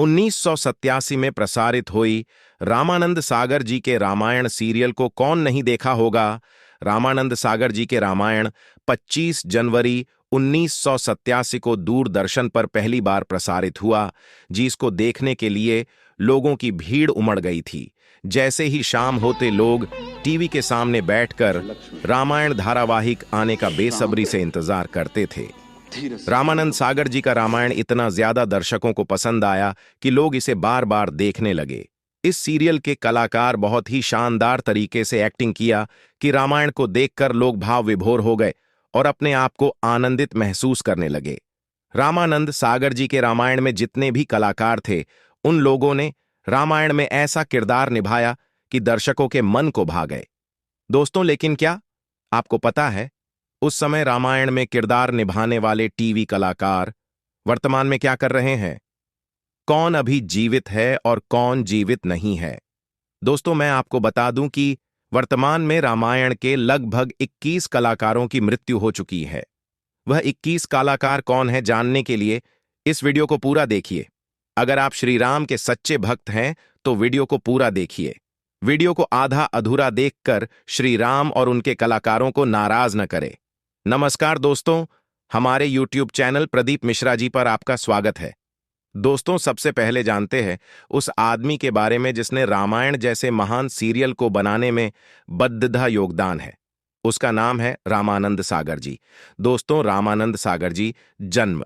1987 में प्रसारित हुई रामानंद सागर जी के रामायण सीरियल को कौन नहीं देखा होगा। रामानंद सागर जी के रामायण 25 जनवरी 1987 को दूरदर्शन पर पहली बार प्रसारित हुआ, जिसको देखने के लिए लोगों की भीड़ उमड़ गई थी। जैसे ही शाम होते लोग टीवी के सामने बैठकर रामायण धारावाहिक आने का बेसब्री से इंतजार करते थे। रामानंद सागर जी का रामायण इतना ज्यादा दर्शकों को पसंद आया कि लोग इसे बार बार देखने लगे। इस सीरियल के कलाकार बहुत ही शानदार तरीके से एक्टिंग किया कि रामायण को देखकर लोग भाव विभोर हो गए और अपने आप को आनंदित महसूस करने लगे। रामानंद सागर जी के रामायण में जितने भी कलाकार थे, उन लोगों ने रामायण में ऐसा किरदार निभाया कि दर्शकों के मन को भा गए। दोस्तों, लेकिन क्या आपको पता है उस समय रामायण में किरदार निभाने वाले टीवी कलाकार वर्तमान में क्या कर रहे हैं? कौन अभी जीवित है और कौन जीवित नहीं है? दोस्तों, मैं आपको बता दूं कि वर्तमान में रामायण के लगभग 21 कलाकारों की मृत्यु हो चुकी है। वह 21 कलाकार कौन है, जानने के लिए इस वीडियो को पूरा देखिए। अगर आप श्री राम के सच्चे भक्त हैं तो वीडियो को पूरा देखिए। वीडियो को आधा अधूरा देखकर श्री राम और उनके कलाकारों को नाराज न करें। नमस्कार दोस्तों, हमारे YouTube चैनल प्रदीप मिश्रा जी पर आपका स्वागत है। दोस्तों, सबसे पहले जानते हैं उस आदमी के बारे में जिसने रामायण जैसे महान सीरियल को बनाने में बद्धा योगदान है। उसका नाम है रामानंद सागर जी। दोस्तों, रामानंद सागर जी जन्म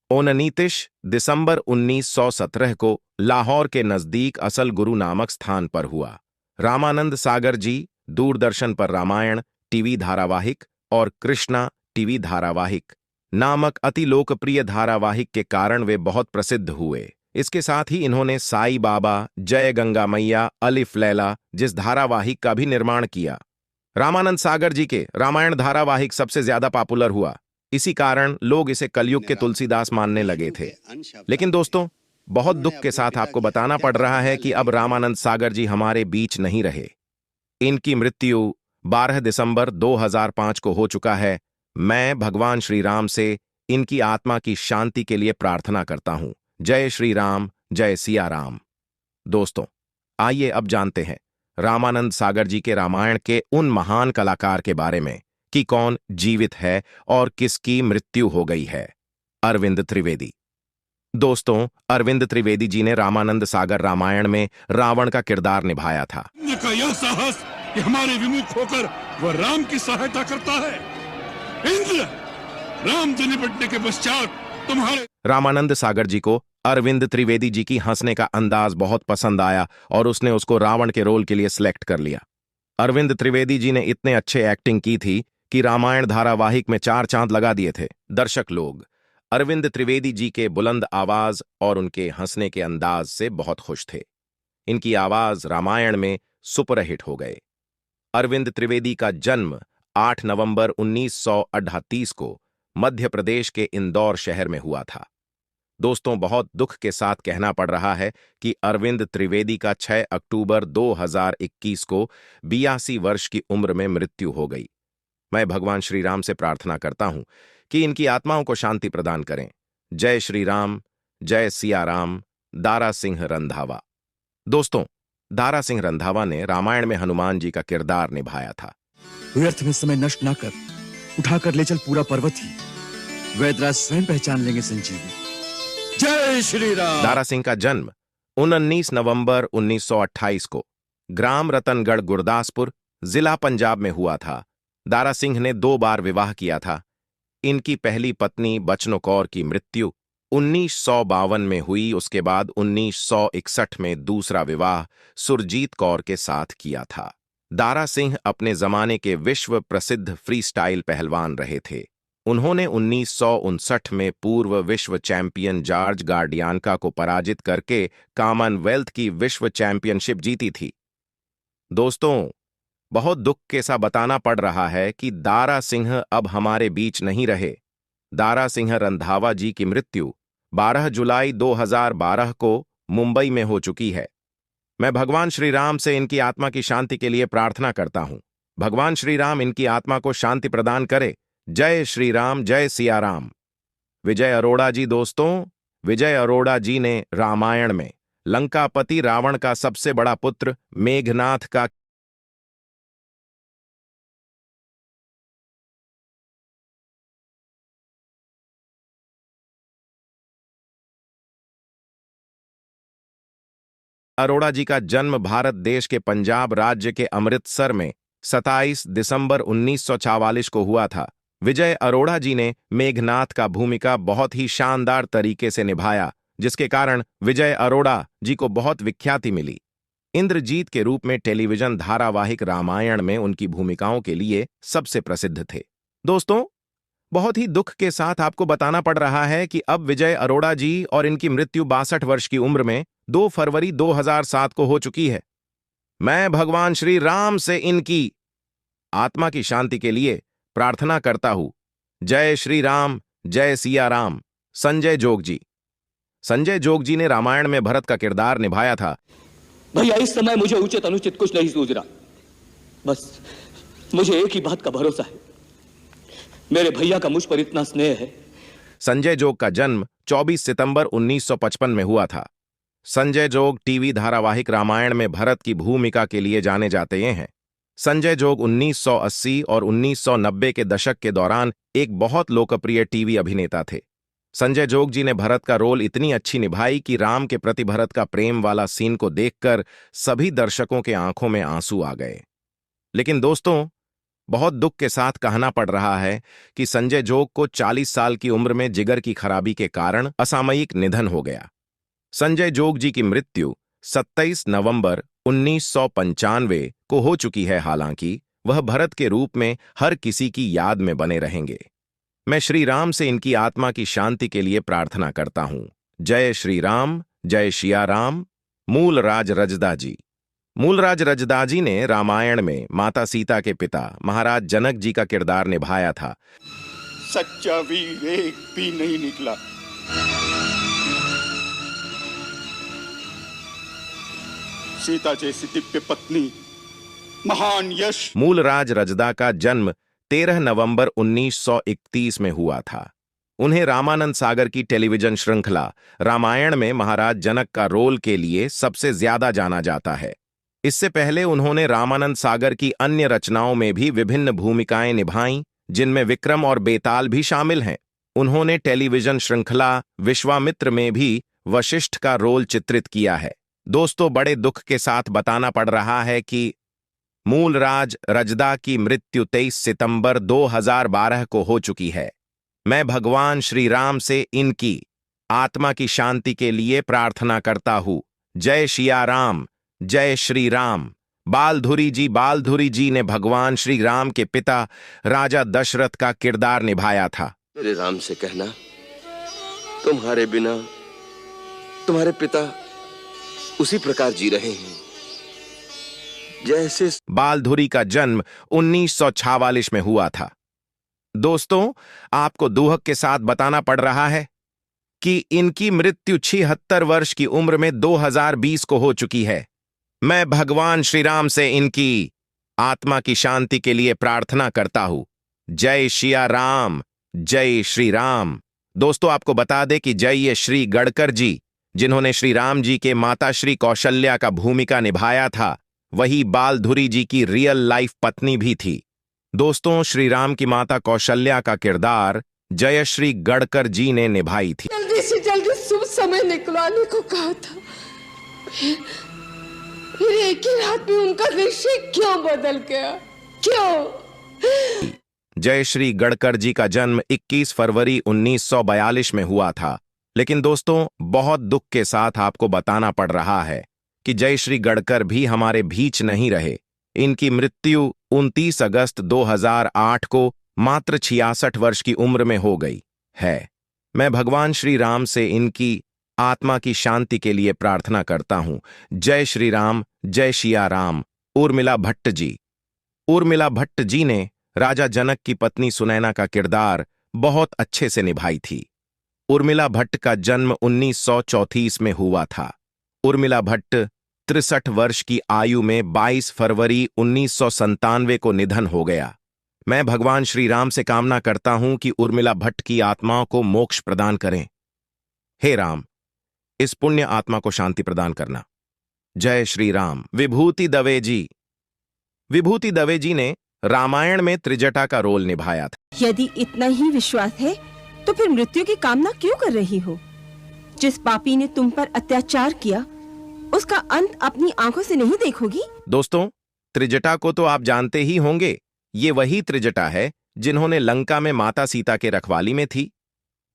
29 दिसंबर 1917 को लाहौर के नजदीक असल गुरु नामक स्थान पर हुआ। रामानंद सागर जी दूरदर्शन पर रामायण टीवी धारावाहिक और कृष्णा टीवी धारावाहिक नामक अति लोकप्रिय धारावाहिक के कारण वे बहुत प्रसिद्ध हुए। इसके साथ ही इन्होंने साई बाबा, जय गंगा मैया, अलिफ लैला जिस धारावाहिक का भी निर्माण किया। रामानंद सागर जी के रामायण धारावाहिक सबसे ज्यादा पॉपुलर हुआ। इसी कारण लोग इसे कलयुग के तुलसीदास मानने लगे थे। लेकिन दोस्तों, बहुत दुख के साथ आपको बताना पड़ रहा है कि अब रामानंद सागर जी हमारे बीच नहीं रहे। इनकी मृत्यु 12 दिसंबर 2005 को हो चुका है। मैं भगवान श्री राम से इनकी आत्मा की शांति के लिए प्रार्थना करता हूं। जय श्री राम, जय सिया राम। दोस्तों, आइए अब जानते हैं रामानंद सागर जी के रामायण के उन महान कलाकार के बारे में कि कौन जीवित है और किसकी मृत्यु हो गई है। अरविंद त्रिवेदी। दोस्तों, अरविंद त्रिवेदी जी ने रामानंद सागर रामायण में रावण का किरदार निभाया था। का यह साहस कि हमारे विमुख होकर वह राम की सहायता करता है। इंद्र, राम से निपटने के पश्चात तुम्हारे। रामानंद सागर जी को अरविंद त्रिवेदी जी की हंसने का अंदाज बहुत पसंद आया और उसने उसको रावण के रोल के लिए सिलेक्ट कर लिया। अरविंद त्रिवेदी जी ने इतने अच्छे एक्टिंग की थी कि रामायण धारावाहिक में 4 चांद लगा दिए थे दर्शक लोग। अरविंद त्रिवेदी जी के बुलंद आवाज और उनके हंसने के अंदाज से बहुत खुश थे। इनकी आवाज रामायण में सुपरहिट हो गए। अरविंद त्रिवेदी का जन्म 8 नवंबर 1938 को मध्य प्रदेश के इंदौर शहर में हुआ था। दोस्तों, बहुत दुख के साथ कहना पड़ रहा है कि अरविंद त्रिवेदी का 6 अक्टूबर 2021 को 82 वर्ष की उम्र में मृत्यु हो गई। मैं भगवान श्री राम से प्रार्थना करता हूं कि इनकी आत्माओं को शांति प्रदान करें। जय श्री राम, जय सिया राम। दारा सिंह रंधावा। दोस्तों, दारा सिंह रंधावा ने रामायण में हनुमान जी का किरदार निभाया था। व्यर्थ में समय नष्ट ना कर, उठाकर ले चल पूरा पर्वत ही। वैदराज स्वयं पहचान लेंगे संजीवनी। जय श्री राम। दारा सिंह का जन्म 19 नवंबर 1928 को ग्राम रतनगढ़, गुरदासपुर, जिला पंजाब में हुआ था। दारा सिंह ने 2 बार विवाह किया था। इनकी पहली पत्नी बचनो कौर की मृत्यु 1952 में हुई। उसके बाद 1961 में दूसरा विवाह सुरजीत कौर के साथ किया था। दारा सिंह अपने जमाने के विश्व प्रसिद्ध फ्रीस्टाइल पहलवान रहे थे। उन्होंने 1959 में पूर्व विश्व चैंपियन जॉर्ज गार्डियानका को पराजित करके कॉमनवेल्थ की विश्व चैंपियनशिप जीती थी। दोस्तों, बहुत दुख के साथ बताना पड़ रहा है कि दारा सिंह अब हमारे बीच नहीं रहे। दारा सिंह रंधावा जी की मृत्यु 12 जुलाई 2012 को मुंबई में हो चुकी है। मैं भगवान श्री राम से इनकी आत्मा की शांति के लिए प्रार्थना करता हूं। भगवान श्री राम इनकी आत्मा को शांति प्रदान करे। जय श्री राम, जय सिया राम। विजय अरोड़ा जी। दोस्तों, विजय अरोड़ा जी ने रामायण में लंकापति रावण का सबसे बड़ा पुत्र मेघनाथ का अरोड़ा जी का जन्म भारत देश के पंजाब राज्य के अमृतसर में 27 दिसंबर 1944 को हुआ था। विजय अरोड़ा जी ने मेघनाथ का भूमिका बहुत ही शानदार तरीके से निभाया, जिसके कारण विजय अरोड़ा जी को बहुत विख्याति मिली। इंद्रजीत के रूप में टेलीविजन धारावाहिक रामायण में उनकी भूमिकाओं के लिए सबसे प्रसिद्ध थे। दोस्तों, बहुत ही दुख के साथ आपको बताना पड़ रहा है कि अब विजय अरोड़ा जी और इनकी मृत्यु 62 वर्ष की उम्र में 2 फरवरी 2007 को हो चुकी है। मैं भगवान श्री राम से इनकी आत्मा की शांति के लिए प्रार्थना करता हूं। जय श्री राम, जय सिया राम। संजय जोग जी। संजय जोग जी ने रामायण में भरत का किरदार निभाया था। भैया, इस समय मुझे उचित अनुचित कुछ नहीं सूझ रहा। बस मुझे एक ही बात का भरोसा है, मेरे भैया का मुझ पर इतना स्नेह है। संजय जोग का जन्म 24 सितंबर 1955 में हुआ था। संजय जोग टीवी धारावाहिक रामायण में भरत की भूमिका के लिए जाने जाते हैं। संजय जोग 1980 और 1990 के दशक के दौरान एक बहुत लोकप्रिय टीवी अभिनेता थे। संजय जोग जी ने भरत का रोल इतनी अच्छी निभाई कि राम के प्रति भरत का प्रेम वाला सीन को देखकर सभी दर्शकों के आंखों में आंसू आ गए। लेकिन दोस्तों, बहुत दुख के साथ कहना पड़ रहा है कि संजय जोग को 40 साल की उम्र में जिगर की खराबी के कारण असामयिक निधन हो गया। संजय जोग जी की मृत्यु 27 नवंबर 1995 को हो चुकी है। हालांकि वह भरत के रूप में हर किसी की याद में बने रहेंगे। मैं श्री राम से इनकी आत्मा की शांति के लिए प्रार्थना करता हूं। जय श्री राम, जय सिया राम। मूलराज रजदा जी। मूलराज रजदा जी ने रामायण में माता सीता के पिता महाराज जनक जी का किरदार निभाया था। सच्चा वीर एक भी नहीं निकला। सीता जैसी दिव्य पत्नी, महान यश। मूलराज रजदा का जन्म 13 नवंबर 1931 में हुआ था। उन्हें रामानंद सागर की टेलीविजन श्रृंखला रामायण में महाराज जनक का रोल के लिए सबसे ज्यादा जाना जाता है। इससे पहले उन्होंने रामानंद सागर की अन्य रचनाओं में भी विभिन्न भूमिकाएं निभाईं, जिनमें विक्रम और बेताल भी शामिल हैं। उन्होंने टेलीविजन श्रृंखला विश्वामित्र में भी वशिष्ठ का रोल चित्रित किया है। दोस्तों, बड़े दुख के साथ बताना पड़ रहा है कि मूलराज रजदा की मृत्यु 23 सितंबर 2012 को हो चुकी है। मैं भगवान श्री राम से इनकी आत्मा की शांति के लिए प्रार्थना करता हूं। जय सिया राम, जय श्री राम। बालधुरी जी ने भगवान श्री राम के पिता राजा दशरथ का किरदार निभाया था। मेरे राम से कहना, तुम्हारे बिना तुम्हारे पिता उसी प्रकार जी रहे हैं जैसे। बालधुरी का जन्म 1946 में हुआ था। दोस्तों, आपको दुहक के साथ बताना पड़ रहा है कि इनकी मृत्यु 76 वर्ष की उम्र में 2020 को हो चुकी है। मैं भगवान श्री राम से इनकी आत्मा की शांति के लिए प्रार्थना करता हूं। जय सिया राम, जय श्री राम। दोस्तों, आपको बता दें कि जय श्री गडकर जी, जिन्होंने श्री राम जी के माता श्री कौशल्या का भूमिका निभाया था, वही बालधुरी जी की रियल लाइफ पत्नी भी थी। दोस्तों, श्री राम की माता कौशल्या का किरदार जयश्री गडकर जी ने निभाई थी। जल्दी से जल्दी शुभ समय निकलवाने को कहा था, फिर एक ही रात में उनका निश्चय क्यों बदल गया? क्यों? जयश्री गडकर जी का जन्म 21 फरवरी 1942 में हुआ था। लेकिन दोस्तों, बहुत दुख के साथ आपको बताना पड़ रहा है कि जयश्री गडकर भी हमारे बीच नहीं रहे। इनकी मृत्यु 29 अगस्त 2008 को मात्र 66 वर्ष की उम्र में हो गई है। मैं भगवान श्री राम से इनकी आत्मा की शांति के लिए प्रार्थना करता हूं। जय श्री राम, जय सिया राम। उर्मिला भट्ट जी। उर्मिला भट्ट जी ने राजा जनक की पत्नी सुनैना का किरदार बहुत अच्छे से निभाई थी। उर्मिला भट्ट का जन्म 1934 में हुआ था। उर्मिला भट्ट 63 वर्ष की आयु में 22 फरवरी 1997 को निधन हो गया। मैं भगवान श्री राम से कामना करता हूं कि उर्मिला भट्ट की आत्माओं को मोक्ष प्रदान करें। हे राम, इस पुण्य आत्मा को शांति प्रदान करना। जय श्री राम। विभूति दवे जी। विभूति दवे जी ने रामायण में त्रिजटा का रोल निभाया था। यदि इतना ही विश्वास है तो फिर मृत्यु की कामना क्यों कर रही हो? जिस पापी ने तुम पर अत्याचार किया उसका अंत अपनी आंखों से नहीं देखोगी? दोस्तों, त्रिजटा को तो आप जानते ही होंगे। ये वही त्रिजटा है जिन्होंने लंका में माता सीता के रखवाली में थी।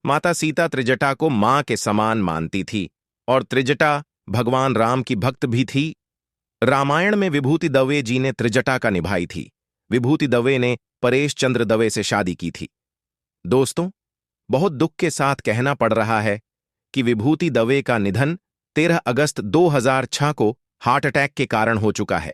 माता सीता त्रिजटा को मां के समान मानती थी और त्रिजटा भगवान राम की भक्त भी थी। रामायण में विभूति दवे जी ने त्रिजटा का निभाई थी। विभूति दवे ने परेश चंद्र दवे से शादी की थी। दोस्तों, बहुत दुख के साथ कहना पड़ रहा है कि विभूति दवे का निधन 13 अगस्त 2006 को हार्ट अटैक के कारण हो चुका है।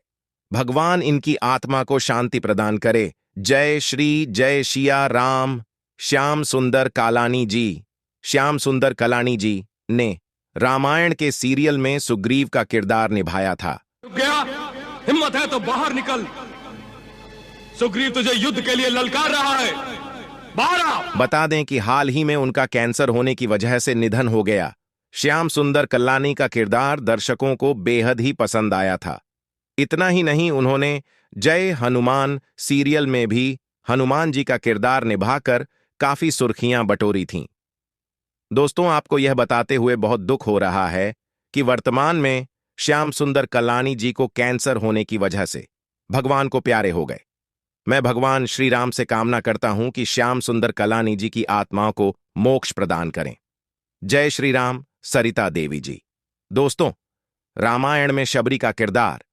भगवान इनकी आत्मा को शांति प्रदान करे। जय श्री जय सिया राम। श्याम सुंदर कालानी जी। श्याम सुंदर कलानी जी ने रामायण के सीरियल में सुग्रीव का किरदार निभाया था। गया, हिम्मत है तो बाहर निकल। सुग्रीव तुझे युद्ध के लिए ललकार रहा है, बाहर आ। बता दें कि हाल ही में उनका कैंसर होने की वजह से निधन हो गया। श्याम सुंदर कल्लानी का किरदार दर्शकों को बेहद ही पसंद आया था। इतना ही नहीं, उन्होंने जय हनुमान सीरियल में भी हनुमान जी का किरदार निभाकर काफी सुर्खियां बटोरी थीं। दोस्तों, आपको यह बताते हुए बहुत दुख हो रहा है कि वर्तमान में श्याम सुंदर कल्लानी जी को कैंसर होने की वजह से भगवान को प्यारे हो गए। मैं भगवान श्री राम से कामना करता हूं कि श्याम सुंदर कल्लानी जी की आत्माओं को मोक्ष प्रदान करें। जय श्री राम। सरिता देवी जी। दोस्तों, रामायण में शबरी का किरदार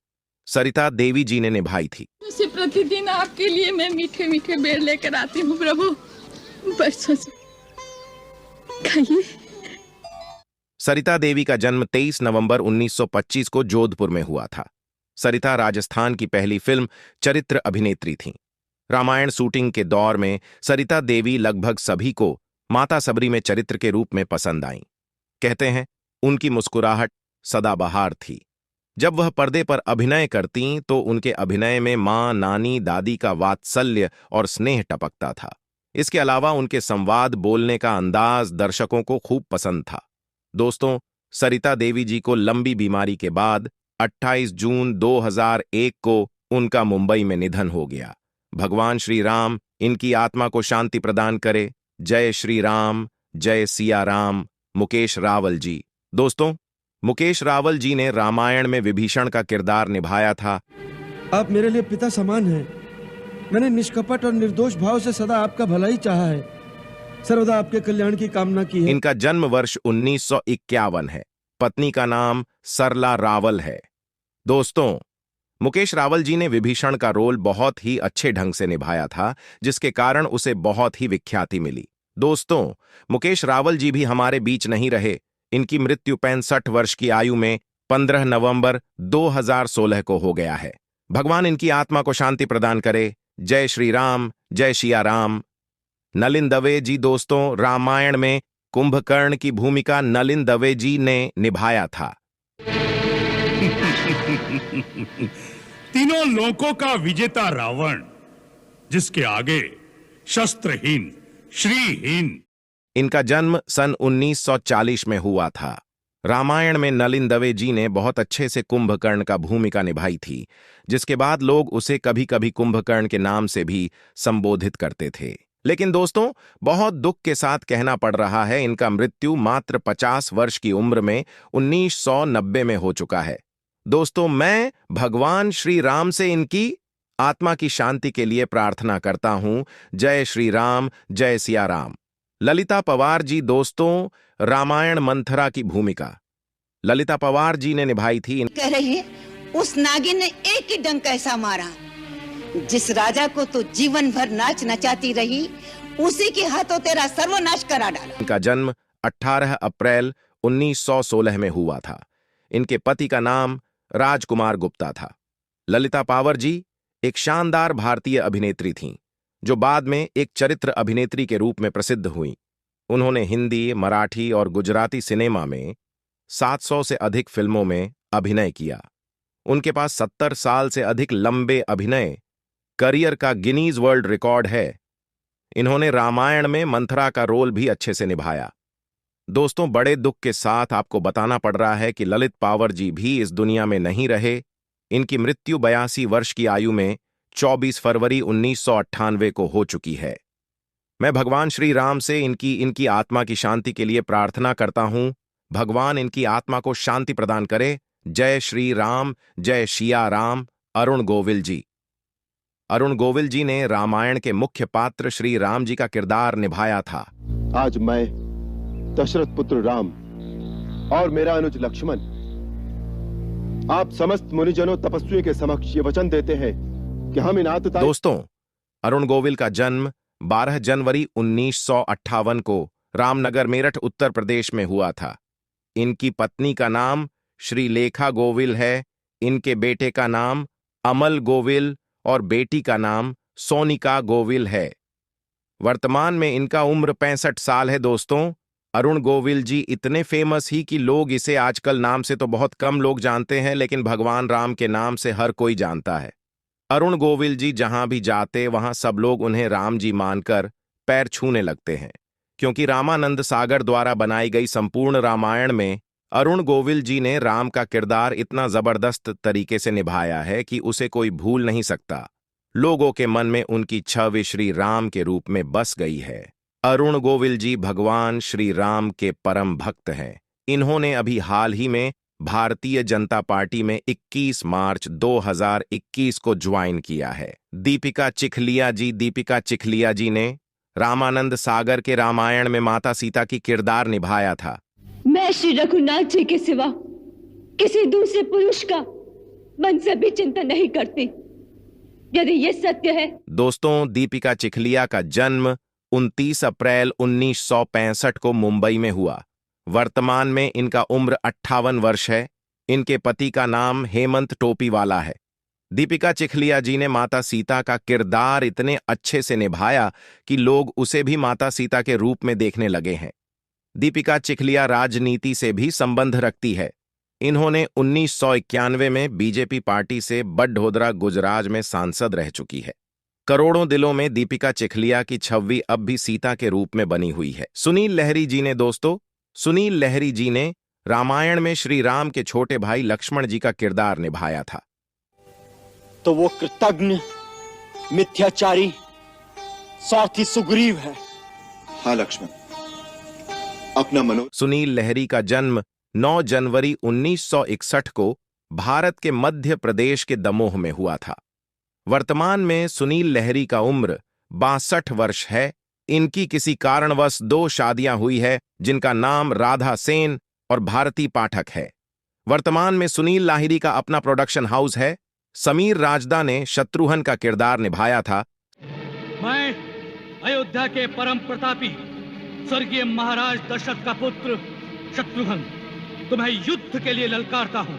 सरिता देवी जी ने निभाई थी। जैसे प्रतिदिन आपके लिए मैं मीठे मीठे बेर लेकर आती हूँ प्रभु, बरसों से खाइए। सरिता देवी का जन्म 23 नवंबर 1925 को जोधपुर में हुआ था। सरिता राजस्थान की पहली फिल्म चरित्र अभिनेत्री थीं। रामायण शूटिंग के दौर में सरिता देवी लगभग सभी को माता सबरी में चरित्र के रूप में पसंद आईं। कहते हैं, उनकी मुस्कुराहट सदाबहार थी। जब वह पर्दे पर अभिनय करतीं तो उनके अभिनय में मां, नानी, दादी का वात्सल्य और स्नेह टपकता था। इसके अलावा उनके संवाद बोलने का अंदाज दर्शकों को खूब पसंद था। दोस्तों, सरिता देवी जी को लंबी बीमारी के बाद 28 जून 2001 को उनका मुंबई में निधन हो गया। भगवान श्री राम इनकी आत्मा को शांति प्रदान करे। जय श्री राम। जय सिया राम। मुकेश रावल जी। दोस्तों, मुकेश रावल जी ने रामायण में विभीषण का किरदार निभाया था। आप मेरे लिए पिता समान हैं। मैंने निष्कपट और निर्दोष भाव से सदा आपका भला ही चाहा है, सर्वदा आपके कल्याण की कामना की है। इनका जन्म वर्ष 1951 है। पत्नी का नाम सरला रावल है। दोस्तों, मुकेश रावल जी ने विभीषण का रोल बहुत ही अच्छे ढंग से निभाया था, जिसके कारण उसे बहुत ही विख्याति मिली। दोस्तों, मुकेश रावल जी भी हमारे बीच नहीं रहे। इनकी मृत्यु 65 वर्ष की आयु में 15 नवंबर 2016 को हो गया है। भगवान इनकी आत्मा को शांति प्रदान करे। जय श्री राम। जय सिया राम। नलिन दवे जी। दोस्तों, रामायण में कुंभकर्ण की भूमिका नलिन दवे जी ने निभाया था। तीनों लोकों का विजेता रावण, जिसके आगे शस्त्रहीन, श्रीहीन। इनका जन्म सन 1940 में हुआ था। रामायण में नलिन दवे जी ने बहुत अच्छे से कुंभकर्ण का भूमिका निभाई थी, जिसके बाद लोग उसे कभी कभी कुंभकर्ण के नाम से भी संबोधित करते थे। लेकिन दोस्तों, बहुत दुख के साथ कहना पड़ रहा है, इनका मृत्यु मात्र 50 वर्ष की उम्र में 1990 में हो चुका है। दोस्तों, मैं भगवान श्री राम से इनकी आत्मा की शांति के लिए प्रार्थना करता हूं। जय श्री राम। जय सिया राम। ललिता पवार जी। दोस्तों, रामायण मंथरा की भूमिका ललिता पवार जी ने निभाई थी। कह रही है, उस नागिन ने एक ही डंक ऐसा मारा, जिस राजा को तो जीवन भर नाच नचाती रही, उसी के हाथों तेरा सर्वनाश करा डाला। इनका जन्म 18 अप्रैल 1916 में हुआ था। इनके पति का नाम राजकुमार गुप्ता था। ललिता पावर जी एक शानदार भारतीय अभिनेत्री थीं, जो बाद में एक चरित्र अभिनेत्री के रूप में प्रसिद्ध हुईं। उन्होंने हिंदी, मराठी और गुजराती सिनेमा में 700 से अधिक फिल्मों में अभिनय किया। उनके पास 70 साल से अधिक लंबे अभिनय करियर का गिनीज वर्ल्ड रिकॉर्ड है। इन्होंने रामायण में मंथरा का रोल भी अच्छे से निभाया। दोस्तों, बड़े दुख के साथ आपको बताना पड़ रहा है कि ललित पावर जी भी इस दुनिया में नहीं रहे। इनकी मृत्यु 82 वर्ष की आयु में 24 फरवरी 1998 को हो चुकी है। मैं भगवान श्री राम से इनकी आत्मा की शांति के लिए प्रार्थना करता हूं। भगवान इनकी आत्मा को शांति प्रदान करे। जय श्री राम, जय शिया राम। अरुण गोविल जी। अरुण गोविल जी ने रामायण के मुख्य पात्र श्री राम जी का किरदार निभाया था। आज मैं दशरथ पुत्र राम और मेरा अनुज लक्ष्मण आप समस्त मुनिजनों तपस्वियों के समक्ष ये वचन देते हैं कि हम इन आतताई। दोस्तों, अरुण गोविल का जन्म 12 जनवरी 1958 को रामनगर मेरठ उत्तर प्रदेश में हुआ था। इनकी पत्नी का नाम श्रीलेखा गोविल है। इनके बेटे का नाम अमल गोविल और बेटी का नाम सोनिका गोविल है। वर्तमान में इनका उम्र 65 साल है। दोस्तों, अरुण गोविल जी इतने फेमस ही कि लोग इसे आजकल नाम से तो बहुत कम लोग जानते हैं, लेकिन भगवान राम के नाम से हर कोई जानता है। अरुण गोविल जी जहां भी जाते वहां सब लोग उन्हें राम जी मानकर पैर छूने लगते हैं, क्योंकि रामानंद सागर द्वारा बनाई गई संपूर्ण रामायण में अरुण गोविल जी ने राम का किरदार इतना जबरदस्त तरीके से निभाया है कि उसे कोई भूल नहीं सकता। लोगों के मन में उनकी छवि श्री राम के रूप में बस गई है। अरुण गोविल जी भगवान श्री राम के परम भक्त हैं। इन्होंने अभी हाल ही में भारतीय जनता पार्टी में 21 मार्च 2021 को ज्वाइन किया है। दीपिका चिखलिया जी ने रामानंद सागर के रामायण में माता सीता की किरदार निभाया था। मैं श्री रघुनाथ जी के सिवा किसी दूसरे पुरुष का मन से भी चिंता नहीं करती, यदि ये सत्य है। दोस्तों, दीपिका चिखलिया का जन्म 29 अप्रैल 1965 को मुंबई में हुआ। वर्तमान में इनका उम्र 58 वर्ष है। इनके पति का नाम हेमंत टोपीवाला है। दीपिका चिखलिया जी ने माता सीता का किरदार इतने अच्छे से निभाया कि लोग उसे भी माता सीता के रूप में देखने लगे हैं। दीपिका चिखलिया राजनीति से भी संबंध रखती है। इन्होंने 1991 में बीजेपी पार्टी से बड़ोदरा गुजरात में सांसद रह चुकी है। करोड़ों दिलों में दीपिका चिखलिया की छवि अब भी सीता के रूप में बनी हुई है। सुनील लहरी जी ने रामायण में श्री राम के छोटे भाई लक्ष्मण जी का किरदार निभाया था। तो वो कृतज्ञ, मिथ्याचारी, स्वार्थी सुग्रीव है। हाँ लक्ष्मण, अपना मनो। सुनील लहरी का जन्म 9 जनवरी 1961 को भारत के मध्य प्रदेश के दमोह में हुआ था। वर्तमान में सुनील लहरी का उम्र 62 वर्ष है। इनकी किसी कारणवश 2 शादियां हुई है, जिनका नाम राधा सेन और भारती पाठक है। वर्तमान में सुनील लाहिरी का अपना प्रोडक्शन हाउस है। समीर राजदा ने शत्रुघ्न का किरदार निभाया था। मैं अयोध्या के परम प्रतापी स्वर्गीय महाराज दशरथ का पुत्र शत्रुघ्न तुम्हें युद्ध के लिए ललकारता हूं।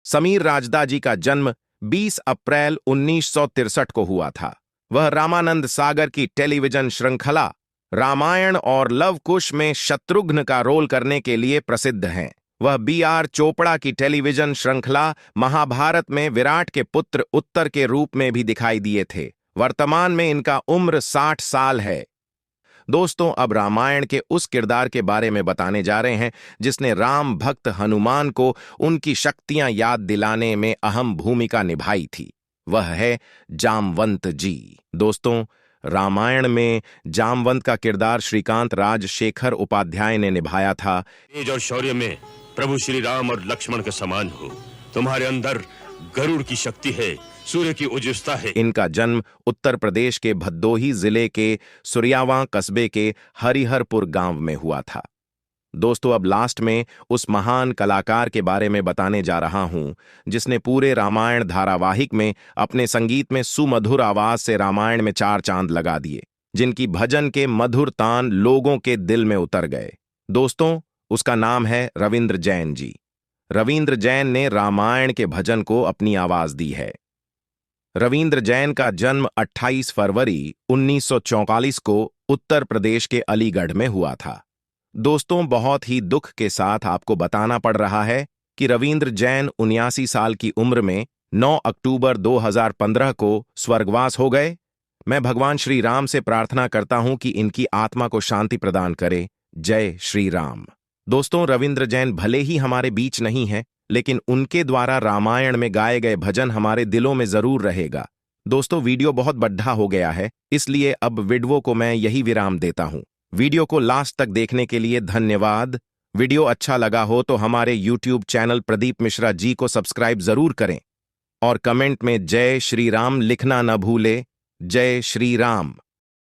समीर राजदा जी का जन्म 20 अप्रैल 1963 को हुआ था। वह रामानंद सागर की टेलीविजन श्रृंखला रामायण और लव कुश में शत्रुघ्न का रोल करने के लिए प्रसिद्ध हैं। वह BR चोपड़ा की टेलीविजन श्रृंखला महाभारत में विराट के पुत्र उत्तर के रूप में भी दिखाई दिए थे। वर्तमान में इनका उम्र 60 साल है। दोस्तों, अब रामायण के उस किरदार के बारे में बताने जा रहे हैं जिसने राम भक्त हनुमान को उनकी शक्तियां याद दिलाने में अहम भूमिका निभाई थी। वह है जामवंत जी। दोस्तों, रामायण में जामवंत का किरदार श्रीकांत राजशेखर उपाध्याय ने निभाया था। तेज और शौर्य में प्रभु श्री राम और लक्ष्मण के समान हो। तुम्हारे अंदर गरुड़ की शक्ति है, सूर्य की ओजस्ता है। इनका जन्म उत्तर प्रदेश के भदोही जिले के सुरियावां कस्बे के हरिहरपुर गांव में हुआ था। दोस्तों, अब लास्ट में उस महान कलाकार के बारे में बताने जा रहा हूं जिसने पूरे रामायण धारावाहिक में अपने संगीत में सुमधुर आवाज से रामायण में 4 चांद लगा दिए, जिनकी भजन के मधुर तान लोगों के दिल में उतर गए। दोस्तों, उसका नाम है रविंद्र जैन जी। रविंद्र जैन ने रामायण के भजन को अपनी आवाज दी है। रविंद्र जैन का जन्म 28 फरवरी 1944 को उत्तर प्रदेश के अलीगढ़ में हुआ था। दोस्तों, बहुत ही दुख के साथ आपको बताना पड़ रहा है कि रविंद्र जैन 79 साल की उम्र में 9 अक्टूबर 2015 को स्वर्गवास हो गए। मैं भगवान श्री राम से प्रार्थना करता हूं कि इनकी आत्मा को शांति प्रदान करे। जय श्री राम। दोस्तों, रविंद्र जैन भले ही हमारे बीच नहीं है, लेकिन उनके द्वारा रामायण में गाए गए भजन हमारे दिलों में जरूर रहेगा। दोस्तों, वीडियो बहुत बड़ा हो गया है, इसलिए अब वीडियो को मैं यही विराम देता हूं। वीडियो को लास्ट तक देखने के लिए धन्यवाद। वीडियो अच्छा लगा हो तो हमारे YouTube चैनल प्रदीप मिश्रा जी को सब्सक्राइब जरूर करें और कमेंट में जय श्री राम लिखना न भूले। जय श्री राम।